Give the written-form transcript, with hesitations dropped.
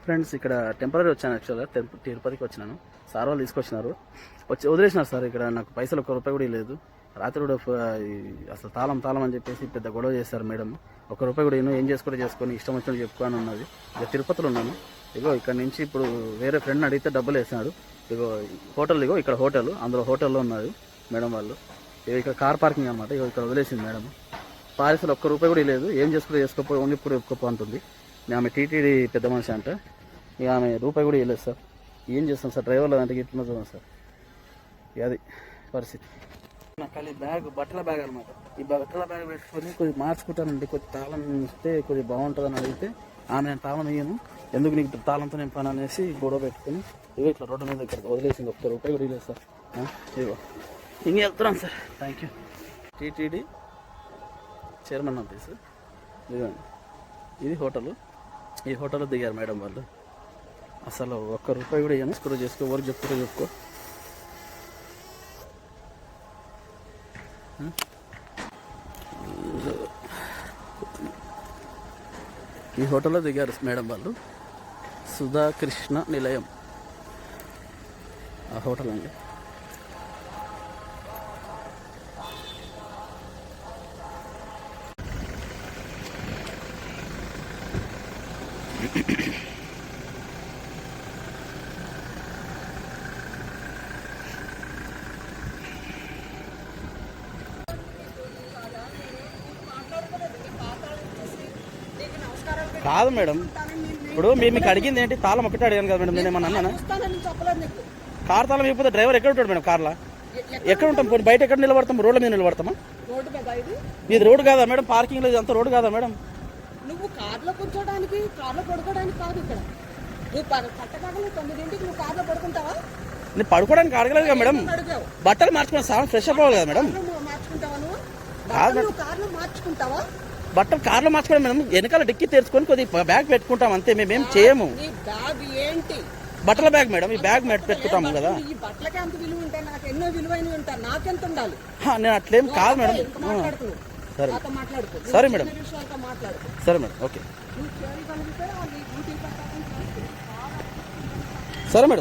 Friends, ఇక్కడ temporary వచ్చాను. యాక్చువల్గా తిరుపతికి వచ్చినాను. సార్ వాళ్ళు తీసుకొచ్చినారు, వచ్చి వదిలేసినారు సార్. ఇక్కడ నాకు పైసలు ₹1 కూడా లేదు. రాత్రి కూడా అసలు తాళం అని చెప్పేసి పెద్ద గొడవ చేస్తారు మేడం. ₹1 కూడా ఏం చేసుకొని ఇష్టం వచ్చినట్టు చెప్పుకొని ఉన్నది. ఇక తిరుపతిలో ఉన్నాను. ఇగో ఇక్కడ నుంచి ఇప్పుడు వేరే ఫ్రెండ్ని అడిగితే డబ్బులు వేసినాడు. ఇగో హోటల్, ఇక్కడ హోటల్, అందులో హోటల్లో ఉన్నది మేడం వాళ్ళు. ఇక్కడ కార్ పార్కింగ్ అనమాట. ఇగో ఇక్కడ వదిలేసింది మేడం. పార్సల్ ₹1 కూడా లేదు. ఏం చేసుకోపో ఓన్లీ ఇప్పుడు చెప్పుకోపో అంటుంది. ఆమె టీటీడీ పెద్ద మనిషి అంట. ఇక ఆమె ₹1 కూడా ఇవ్వలేదు సార్. ఏం చేస్తాం సార్, డ్రైవర్లు అంటే ఇట్లా చూద్దాం సార్. అది పరిస్థితి. నాకు బ్యాగ్, బట్టల బ్యాగ్ అనమాట. ఈ బట్టల బ్యాగ్ పెట్టుకొని కొద్దిగా మార్చుకుంటానండి. కొద్ది తాళం ఇస్తే కొద్దిగా బాగుంటుందని అడిగితే ఆమె నేను తాళం ఇయ్యను, ఎందుకు నీకు తాళంతో నేను పని అనేసి గొడవ పెట్టుకుని ఇవో ఇట్లా రోడ్డు మీద ఇక్కడ వదిలేసింది. ₹1 కూడా ఇవ్వలేదు సార్. ఇగో ఇంక వెళ్తున్నాను sir. Thank you. TTD chairman office ఇదిగోండి. ఇది హోటలు. ఈ హోటల్లో దిగారు మేడం వాళ్ళు. అసలు ₹1 కూడా ఇవ్వను. స్క్రూ చేసుకో, వర్క్ చెప్పుకో. ఈ హోటల్లో దిగారు మేడం వాళ్ళు. సుధాకృష్ణ నిలయం ఆ హోటల్ అండి. కాదు మేడం, ఇప్పుడు మీకు అడిగింది ఏంటి? తాళం ఒకటే అడిగాను కదా మేడం. నేను ఏమన్నా అన్నానా? కార్ తాళం ఇవ్వకపోతే డ్రైవర్ ఎక్కడ ఉంటాడు మేడం? కార్లా ఎక్కడ ఉంటాం? బయట ఎక్కడ నిలబడతాం? రోడ్ల మీద నిలబడతామా? ఇది రోడ్డు కాదా మేడం? పార్కింగ్ లో అంత రోడ్డు కాదా మేడం? నువ్వు కార్లో కూర్చోడానికి, కార్లో పడుకోవడానికి కాదు. ఇక్కడ నువ్వు పట్టకాగలు 9ంటికి నువ్వు కార్లో పడుకుంటావా? నేను పడుకోవడానికి అడగలేదు కదా మేడం. బట్టలు మార్చుకున్నా సార్, ఫ్రెష్ అప్ అవ్వాలి కదా మేడం. మార్చుకుంటావా? నువ్వు కార్లో మార్చుకుంటావా? బట్టలు కార్లో మార్చుకోవడం మేడం. వెనకాల డిక్కి తెరుచుకొని కొద్దిగా బ్యాగ్ పెట్టుకుంటాం అంతే. మేమేం చేయము. బట్టల బ్యాగ్ మేడం. ఈ బ్యాగ్ పెట్టుకుంటాము కదా. ఈ బట్టలకి అంత విలువ ఉంటాయి, నాకు ఎన్నో విలువైనవి ఉంటాయి. నాకెంత ఉండాలి? నేను అట్లేం కాదు మేడం. సరే సరే మేడం. సరే మేడం. ఓకే సరే మేడం.